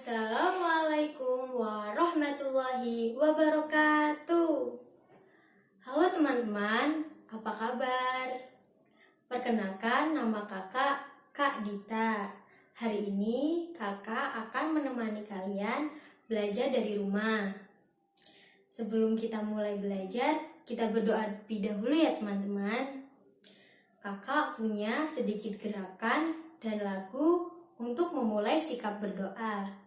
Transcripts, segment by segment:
Assalamualaikum warahmatullahi wabarakatuh. Halo teman-teman, apa kabar? Perkenalkan, nama kakak Kak Dita. Hari ini kakak akan menemani kalian belajar dari rumah. Sebelum kita mulai belajar, kita berdoa lebih dahulu ya teman-teman. Kakak punya sedikit gerakan dan lagu untuk memulai sikap berdoa.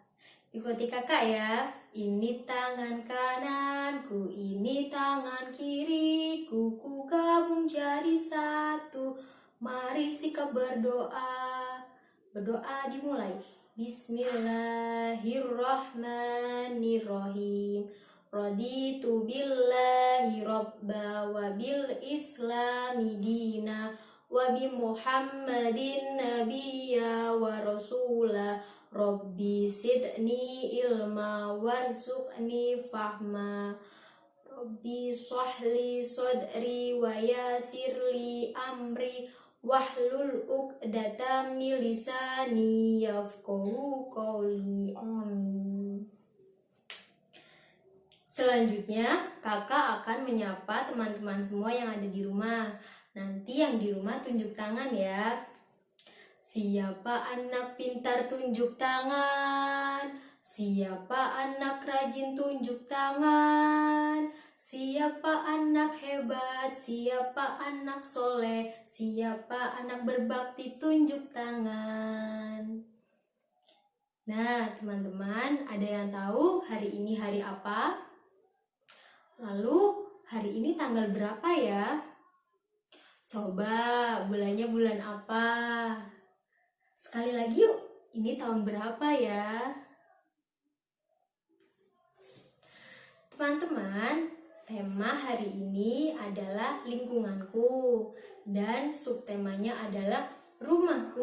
Ikuti kakak ya. Ini tangan kananku, ini tangan kiriku, ku gabung jadi satu. Mari sikap berdoa. Berdoa dimulai. Bismillahirrahmanirrahim. Raditu billahi robba wa bil islami dina wa bi Muhammadin nabiyya wa rasula. Rabbi sidni ilma warzuqni fahma. Rabbi sahli sadri wa yasirli amri wahlul uqdatam min lisani yafqahu qawli. Amin. Selanjutnya, kakak akan menyapa teman-teman semua yang ada di rumah. Nanti yang di rumah tunjuk tangan ya. Siapa anak pintar tunjuk tangan? Siapa anak rajin tunjuk tangan? Siapa anak hebat? Siapa anak soleh? Siapa anak berbakti tunjuk tangan? Nah, teman-teman, ada yang tahu hari ini hari apa? Lalu, hari ini tanggal berapa ya? Coba, bulannya bulan apa? Sekali lagi yuk, ini tahun berapa ya? Teman-teman, tema hari ini adalah lingkunganku dan subtemanya adalah rumahku.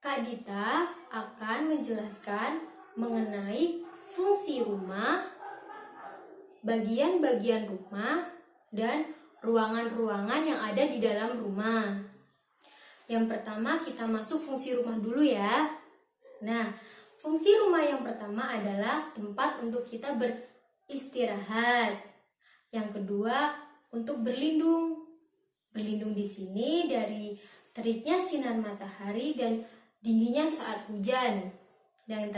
Kak Dita akan menjelaskan mengenai fungsi rumah, bagian-bagian rumah, dan ruangan-ruangan yang ada di dalam rumah. Yang pertama kita masuk fungsi rumah dulu ya. Nah, fungsi rumah yang pertama adalah tempat untuk kita beristirahat. Yang kedua untuk berlindung. Berlindung di sini dari teriknya sinar matahari dan dinginnya saat hujan. Dan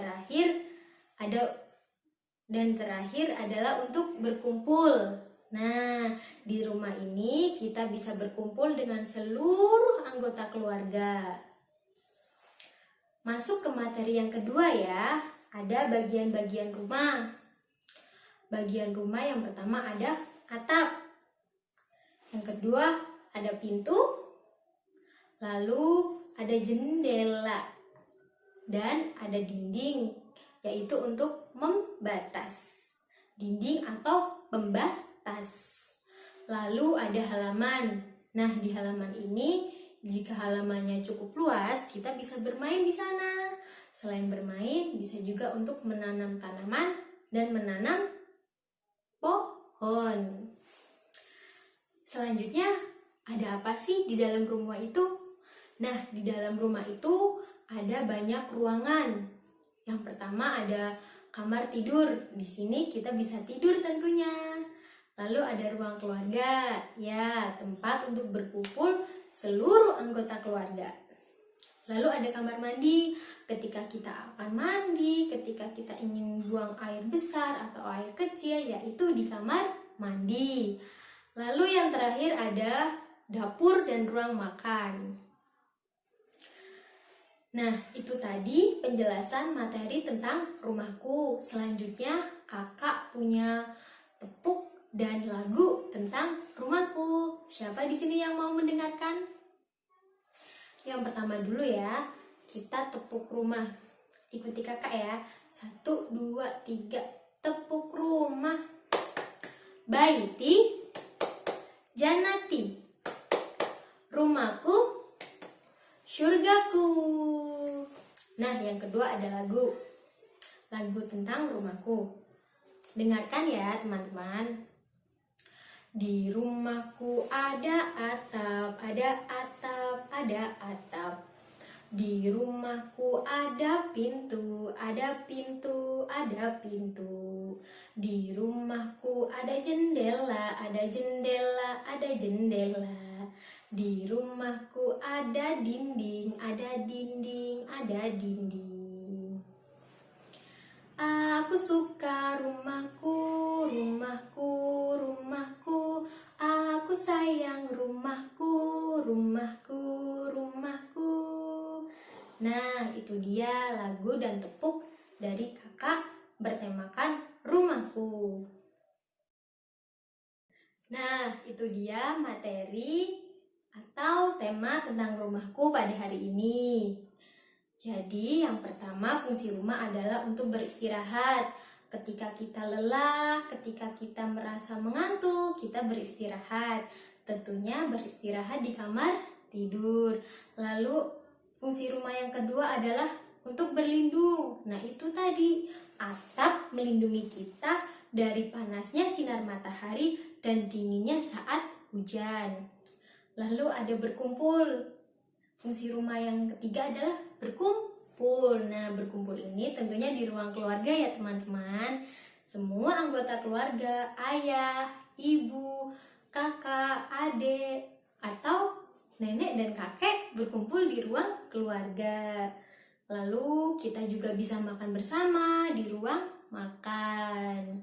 terakhir adalah untuk berkumpul. Nah, di rumah ini kita bisa berkumpul dengan seluruh anggota keluarga. Masuk ke materi yang kedua ya, ada bagian-bagian rumah. Bagian rumah yang pertama ada atap. Yang kedua ada pintu. Lalu ada jendela. Dan ada dinding, yaitu untuk membatas. Dinding atau pembatas. Lalu ada halaman. Nah, di halaman ini jika halamannya cukup luas, kita bisa bermain di sana. Selain bermain, bisa juga untuk menanam tanaman dan menanam pohon. Selanjutnya, ada apa sih di dalam rumah itu? Nah, di dalam rumah itu ada banyak ruangan. Yang pertama ada kamar tidur. Di sini kita bisa tidur tentunya. Lalu ada ruang keluarga, ya, tempat untuk berkumpul seluruh anggota keluarga. Lalu ada kamar mandi, ketika kita akan mandi, ketika kita ingin buang air besar atau air kecil, yaitu di kamar mandi. Lalu yang terakhir ada dapur dan ruang makan. Nah, itu tadi penjelasan materi tentang rumahku. Selanjutnya, kakak punya tepuk dan lagu tentang rumahku. Siapa di sini yang mau mendengarkan? Yang pertama dulu ya, kita tepuk rumah. Ikuti kakak ya. 1, 2, 3, tepuk rumah. Baiti, jannati, rumahku, syurgaku. Nah, yang kedua ada lagu. Lagu tentang rumahku. Dengarkan ya teman-teman. Di rumahku ada atap, ada atap, ada atap. Di rumahku ada pintu, ada pintu, ada pintu. Di rumahku ada jendela, ada jendela, ada jendela. Di rumahku ada dinding, ada dinding, ada dinding. Aku suka rumahku, rumahku, rumahku. Aku sayang rumahku, rumahku, rumahku. Nah, itu dia lagu dan tepuk dari kakak bertemakan rumahku. Nah, itu dia materi atau tema tentang rumahku pada hari ini. Jadi, yang pertama fungsi rumah adalah untuk beristirahat. Ketika kita lelah, ketika kita merasa mengantuk, kita beristirahat. Tentunya beristirahat di kamar tidur. Lalu fungsi rumah yang kedua adalah untuk berlindung. Nah, itu tadi atap melindungi kita dari panasnya sinar matahari dan dinginnya saat hujan. Lalu ada berkumpul. Fungsi rumah yang ketiga adalah berkumpul. Nah, berkumpul ini tentunya di ruang keluarga ya teman-teman. Semua anggota keluarga, ayah, ibu, kakak, adik, atau nenek dan kakek berkumpul di ruang keluarga. Lalu kita juga bisa makan bersama di ruang makan.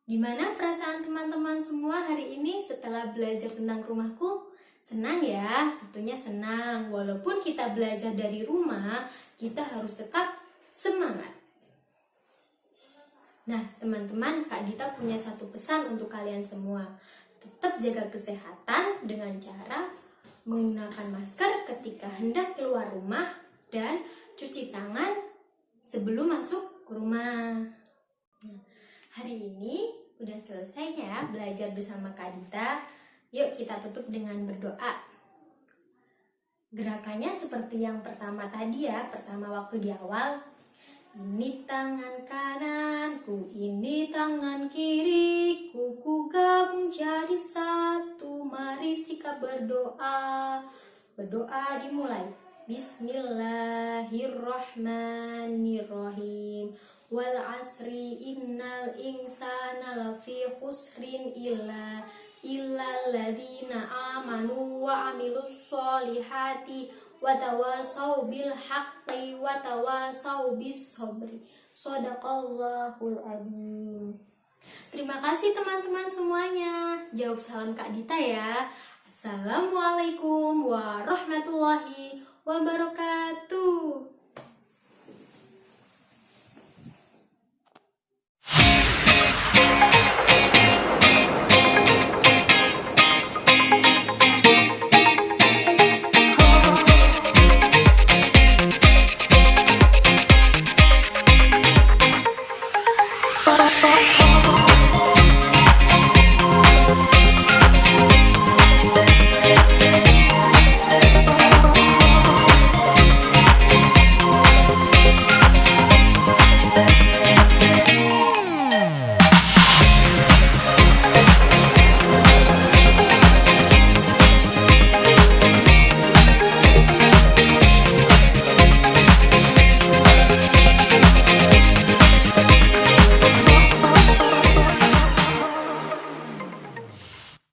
Gimana perasaan teman-teman semua hari ini setelah belajar tentang rumahku? Senang ya? Tentunya senang. Walaupun kita belajar dari rumah, kita harus tetap semangat. Nah, teman-teman, Kak Dita punya satu pesan untuk kalian semua. Tetap jaga kesehatan dengan cara menggunakan masker ketika hendak keluar rumah dan cuci tangan sebelum masuk ke rumah. Nah, hari ini udah selesai ya belajar bersama Kak Dita. Yuk kita tutup dengan berdoa. Gerakannya seperti yang pertama tadi ya, pertama waktu di awal. Ini tangan kananku, ini tangan kiriku, ku gabung jadi satu, mari sikap berdoa. Berdoa dimulai. Bismillahirrahmanirrahim. Wal asri innal insana lafi khusrin illal ladzina amanu wa amilus solihati wa tawasaw bil haqqi wa tawasaw bis sabri. Shadaqallahul adzim. Terima kasih teman-teman semuanya. Jawab salam Kak Dita ya. Assalamualaikum warahmatullahi wabarakatuh.